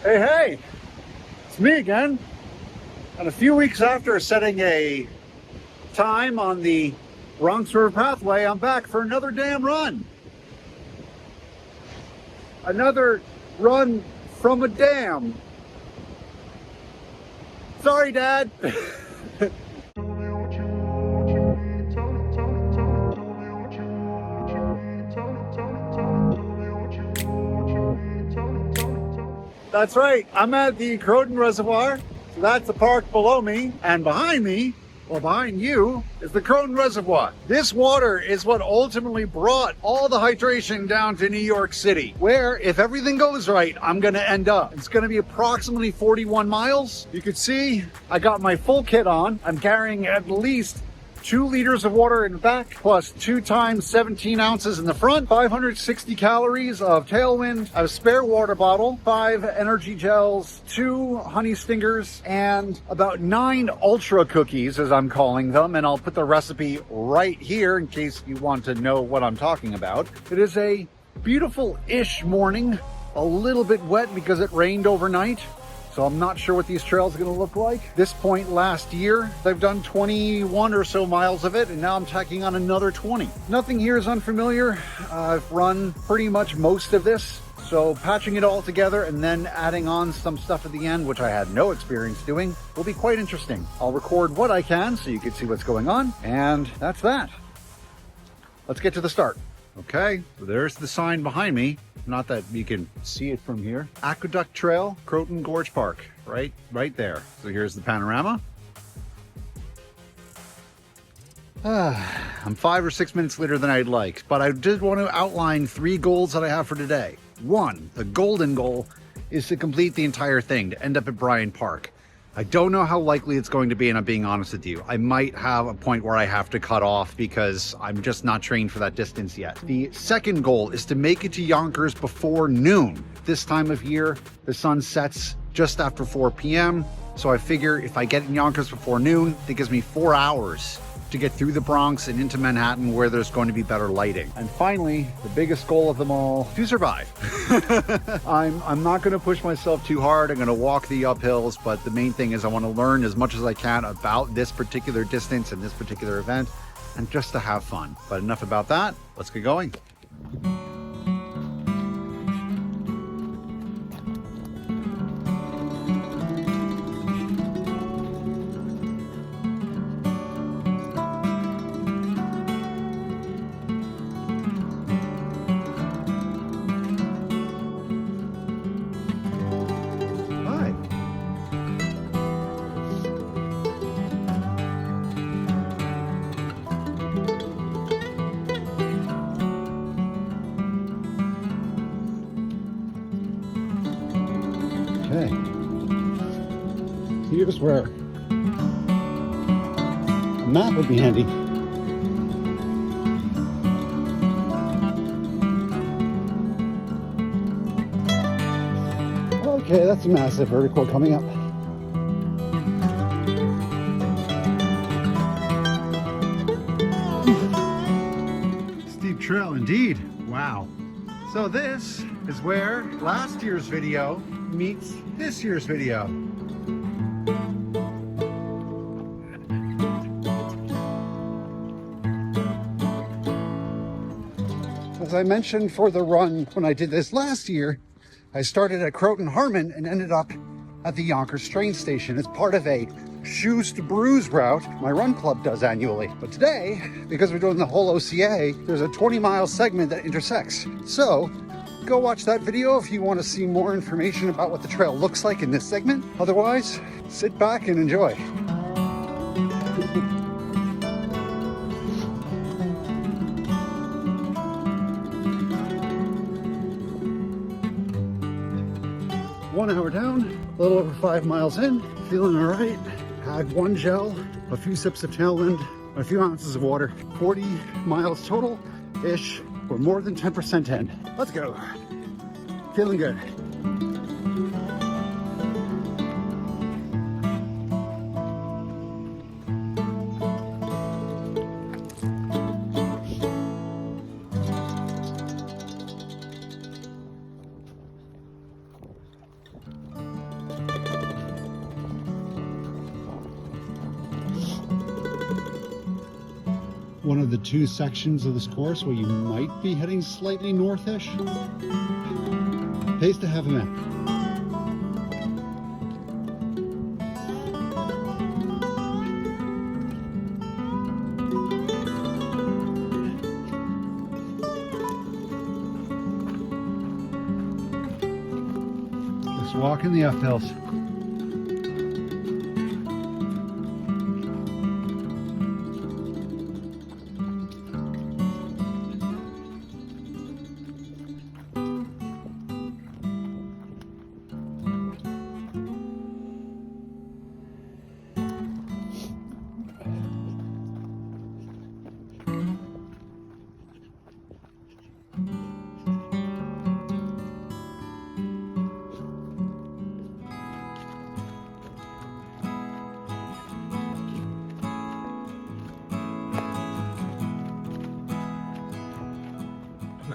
Hey, hey, it's me again. And a few weeks after setting a time on the Bronx River Pathway, I'm back for another damn run. Another run from a dam. Sorry, Dad. That's right, I'm at the Croton Reservoir. So that's the park below me, and behind me, well, behind you, is the Croton Reservoir. This water is what ultimately brought all the hydration down to New York City, where, if everything goes right, I'm gonna end up. It's gonna be approximately 41 miles. You can see I got my full kit on. I'm carrying at least 2 liters of water in the back, plus 2 times 17 ounces in the front, 560 calories of tailwind, a spare water bottle, 5 energy gels, 2 honey stingers, and about 9 ultra cookies, as I'm calling them. And I'll put the recipe right here in case you want to know what I'm talking about. It is a beautiful-ish morning, a little bit wet because it rained overnight. So I'm not sure what these trails are going to look like. This point last year, I've done 21 or so miles of it, and now I'm tacking on another 20. Nothing here is unfamiliar. I've run pretty much most of this. So patching it all together and then adding on some stuff at the end, which I had no experience doing, will be quite interesting. I'll record what I can so you can see what's going on. And that's that. Let's get to the start. Okay, so there's the sign behind me. Not that you can see it from here. Aqueduct Trail, Croton Gorge Park, right there. So here's the panorama. I'm 5 or 6 minutes later than I'd like, but I did want to outline 3 goals that I have for today. 1, the golden goal is to complete the entire thing, to end up at Bryant Park. I don't know how likely it's going to be, and I'm being honest with you. I might have a point where I have to cut off because I'm just not trained for that distance yet. The second goal is to make it to Yonkers before noon. This time of year, the sun sets just after 4 p.m. So I figure if I get in Yonkers before noon, that gives me 4 hours to get through the Bronx and into Manhattan where there's going to be better lighting. And finally, the biggest goal of them all, to survive. I'm not gonna push myself too hard. I'm gonna walk the uphills, but the main thing is I wanna learn as much as I can about this particular distance and this particular event, and just to have fun. But enough about that, let's get going. Okay, here's where a map would be handy. Okay, that's a massive vertical coming up. Steep trail indeed. Wow. So this is where last year's video meets this year's video. As I mentioned for the run when I did this last year, I started at Croton-Harmon and ended up at the Yonkers train station as part of a Shoes to Brews route my run club does annually. But today, because we're doing the whole OCA, there's a 20-mile segment that intersects. So go watch that video if you want to see more information about what the trail looks like in this segment. Otherwise, sit back and enjoy. One hour down, a little over 5 miles in, feeling all right. Had 1 gel, a few sips of tailwind, a few ounces of water. 40 miles total-ish. We're more than 10% in. Let's go. Feeling good. one of the two sections of this course where you might be heading slightly northish. Pays to have a map. Just walking the uphills.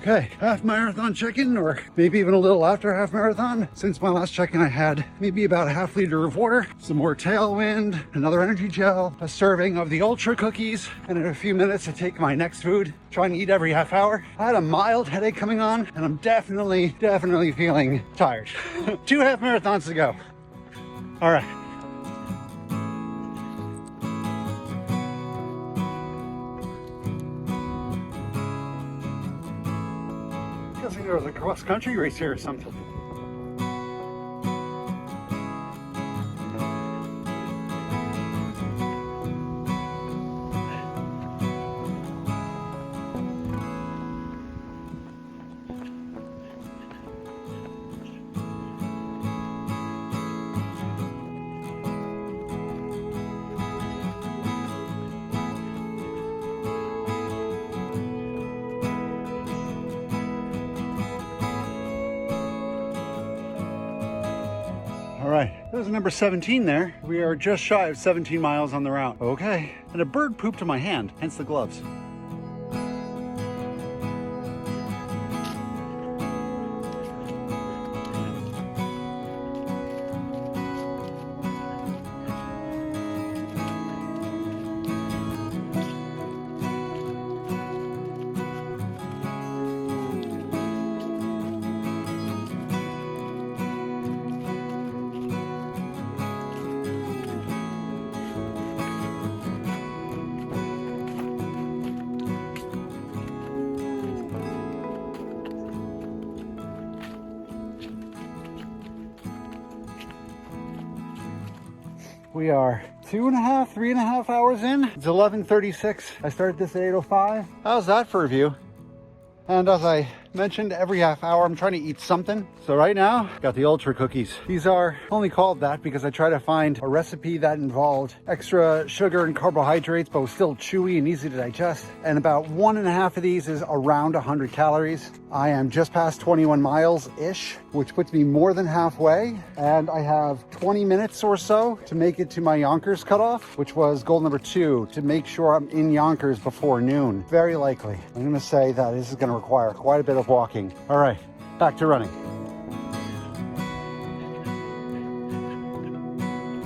Okay, half marathon check-in, or maybe even a little after half marathon. Since my last check-in, I had maybe about a half liter of water, some more Tailwind, another energy gel, a serving of the Ultra cookies, and in a few minutes to take my next food. Trying to eat every half hour. I had a mild headache coming on, and I'm definitely feeling tired. 2 half marathons to go. All right. Guessing there was a cross-country race here or something. All right, there's number 17 there. We are just shy of 17 miles on the route. Okay, and a bird pooped in my hand, hence the gloves. We are 3.5 hours in. It's 11:36. I started this at 8:05. How's that for a view? And as I mentioned, every half hour I'm trying to eat something. So right now, got the Ultra cookies. These are only called that because I try to find a recipe that involved extra sugar and carbohydrates, but was still chewy and easy to digest. And about 1.5 of these is around 100 calories. I am just past 21 miles-ish, which puts me more than halfway. And I have 20 minutes or so to make it to my Yonkers cutoff, which was goal number 2, to make sure I'm in Yonkers before noon. Very likely. I'm gonna say that this is gonna require quite a bit of walking. All right, back to running.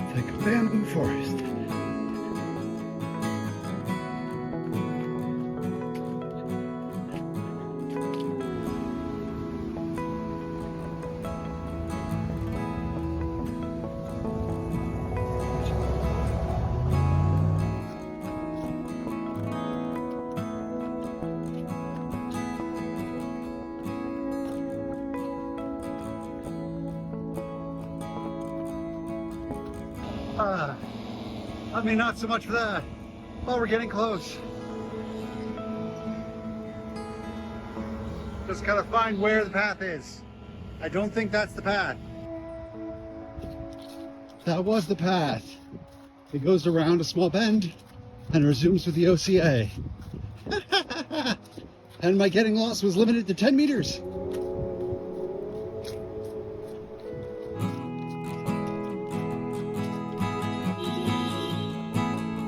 It's like a bamboo forest. I mean, not so much for that. Well, we're getting close. Just gotta find where the path is. I don't think that's the path. That was the path. It goes around a small bend and resumes with the OCA. And my getting lost was limited to 10 meters.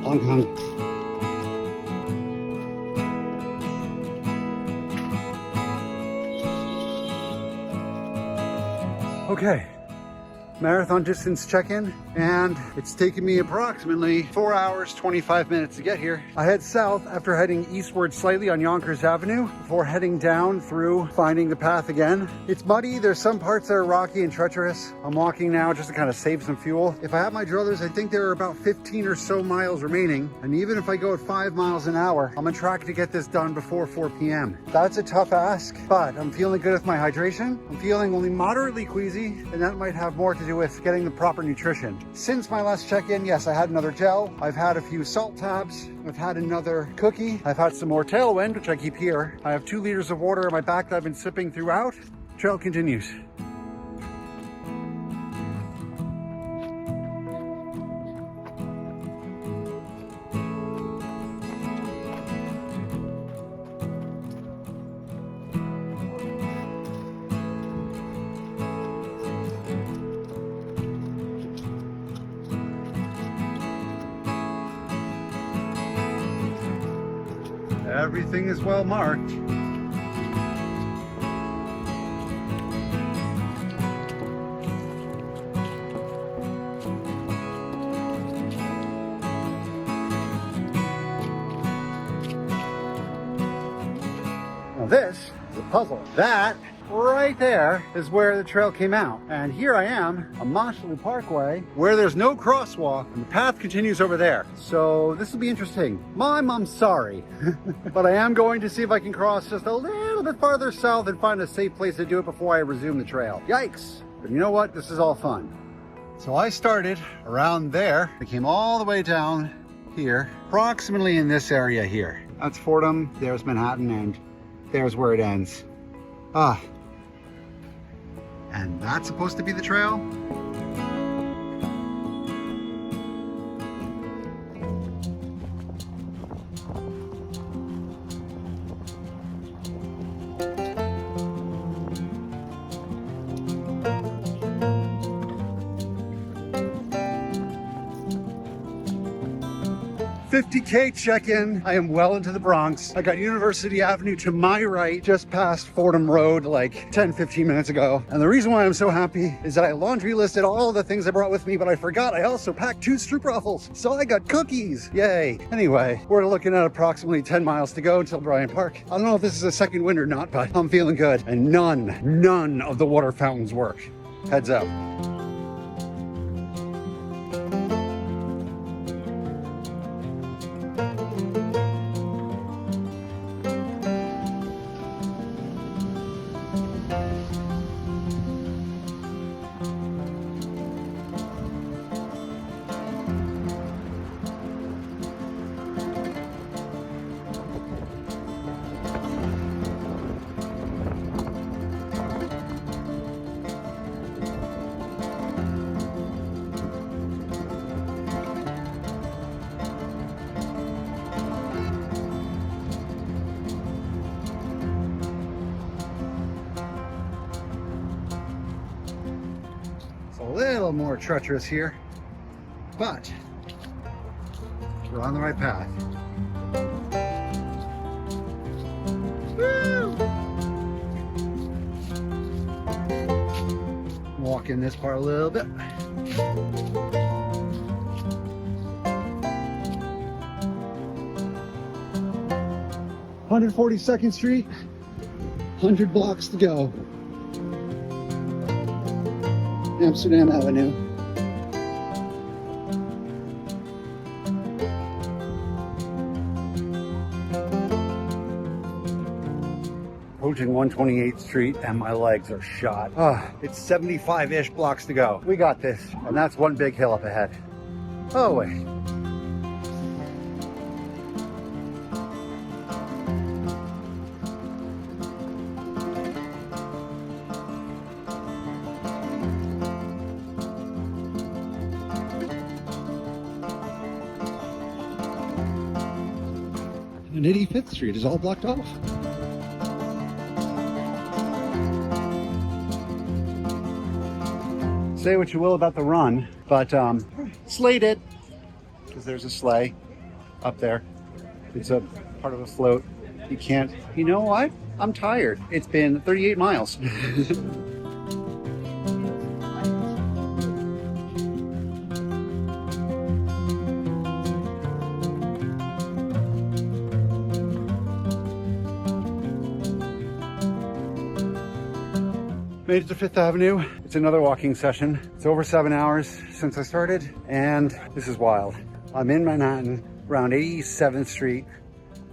Hong Kong. Okay, marathon distance check-in. and it's taken me approximately 4 hours, 25 minutes to get here. I head south after heading eastward slightly on Yonkers Avenue before heading down through finding the path again. It's muddy. There's some parts that are rocky and treacherous. I'm walking now just to kind of save some fuel. If I have my druthers, I think there are about 15 or so miles remaining. And even if I go at 5 miles an hour, I'm on track to get this done before 4 p.m. That's a tough ask, but I'm feeling good with my hydration. I'm feeling only moderately queasy, and that might have more to do with getting the proper nutrition. Since my last check-in, yes, I had another gel. I've had a few salt tabs. I've had another cookie. I've had some more Tailwind, which I keep here. I have 2 liters of water in my back that I've been sipping throughout. Trail continues. Everything is well marked. Now this is a puzzle. That right there is where the trail came out. And here I am on Mosley Parkway where there's no crosswalk and the path continues over there. So this will be interesting. Mom, I'm sorry. But I am going to see if I can cross just a little bit farther south and find a safe place to do it before I resume the trail. Yikes. But you know what? This is all fun. So I started around there. I came all the way down here, approximately in this area here. That's Fordham, there's Manhattan, and there's where it ends. And that's supposed to be the trail? $50K check-in. I am well into the Bronx. I got University Avenue to my right, just past Fordham Road like 10-15 minutes ago. And the reason why I'm so happy is that I laundry listed all the things I brought with me, but I forgot I also packed 2 stroopwafels. So I got cookies. Yay. Anyway, we're looking at approximately 10 miles to go until Bryant Park. I don't know if this is a second wind or not, but I'm feeling good. And none of the water fountains work. Heads up. A little more treacherous here, but we're on the right path. Woo! Walk in this part a little bit. (142nd Street), 100 blocks to go. Amsterdam Avenue. Approaching 128th Street and my legs are shot. It's 75-ish blocks to go. We got this, and that's one big hill up ahead. Oh wait. And 85th Street is all blocked off. Say what you will about the run, but slayed it, because there's a sleigh up there. It's a part of a float. You can't, you know what? I'm tired. It's been 38 miles. Made it to Fifth Avenue. It's another walking session. It's over 7 hours since I started, and this is wild. I'm in Manhattan, around 87th Street.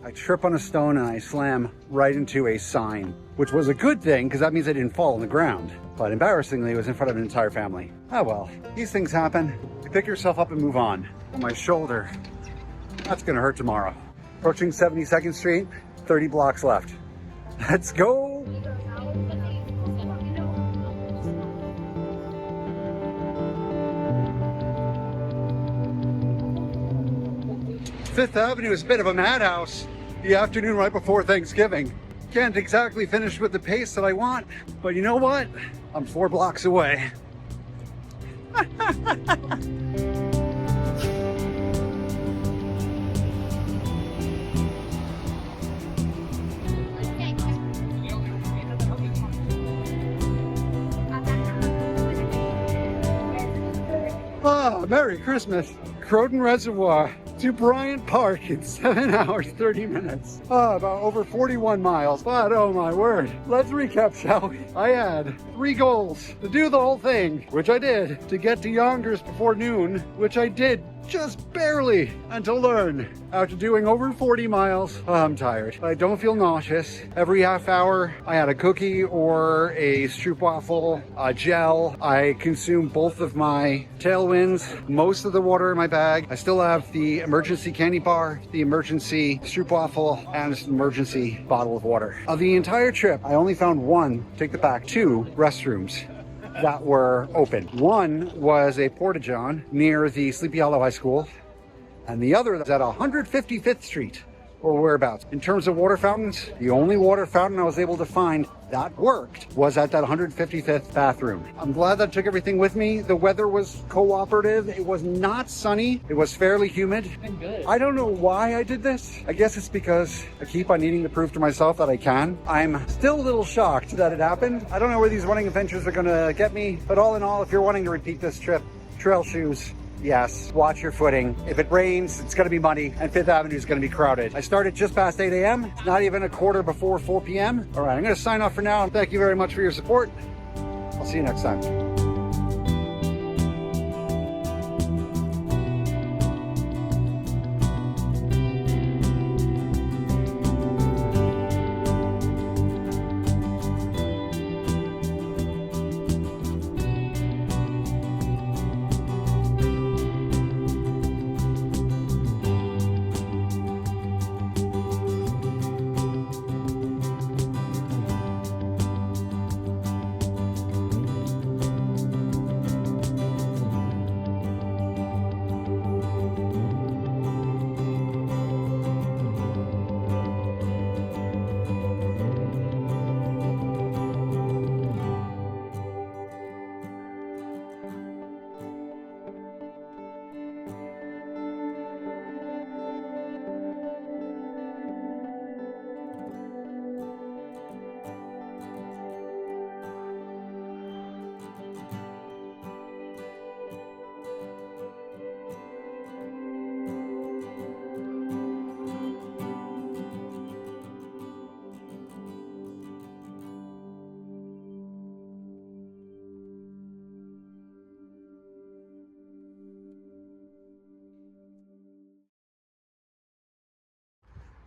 I trip on a stone and I slam right into a sign, which was a good thing because that means I didn't fall on the ground. But embarrassingly, it was in front of an entire family. Oh well, these things happen. You pick yourself up and move on. On my shoulder, that's gonna hurt tomorrow. Approaching 72nd Street, 30 blocks left. Let's go. Fifth Avenue is a bit of a madhouse. The afternoon right before Thanksgiving. Can't exactly finish with the pace that I want, but you know what? I'm 4 blocks away. Ah, Merry Christmas. Croton Reservoir to Bryant Park in 7 hours, 30 minutes. About over 41 miles, but oh my word. Let's recap, shall we? I had 3 goals: to do the whole thing, which I did, to get to Yonkers before noon, which I did just barely, and to learn. After doing over 40 miles, I'm tired. I don't feel nauseous. Every half hour, I had a cookie or a stroopwafel, a gel. I consumed both of my tailwinds, most of the water in my bag. I still have the emergency candy bar, the emergency stroopwafel, and an emergency bottle of water. Of the entire trip, I only found take the back, 2 restrooms that were open. One was a porta-john near the Sleepy Hollow High School, and the other was at 155th Street, or whereabouts. In terms of water fountains, the only water fountain I was able to find that worked was at that 155th bathroom. I'm glad that I took everything with me. The weather was cooperative. It was not sunny. It was fairly humid. Been good. I don't know why I did this. I guess it's because I keep on needing to prove to myself that I can. I'm still a little shocked that it happened. I don't know where these running adventures are gonna get me, but all in all, if you're wanting to repeat this trip, trail shoes, yes, watch your footing. If it rains, it's gonna be muddy, and Fifth Avenue is gonna be crowded. I started just past 8 a.m. It's not even a quarter before 4 p.m. All right, I'm gonna sign off for now, and thank you very much for your support. I'll see you next time.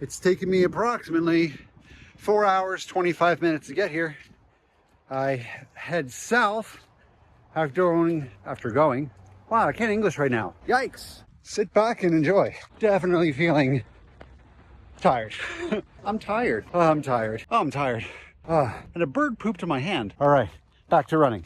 It's taken me approximately 4 hours, 25 minutes to get here. I head south after going. Wow, I can't English right now. Yikes. Sit back and enjoy. Definitely feeling tired. I'm tired. Oh, I'm tired. Oh, I'm tired. And a bird pooped in my hand. All right, back to running.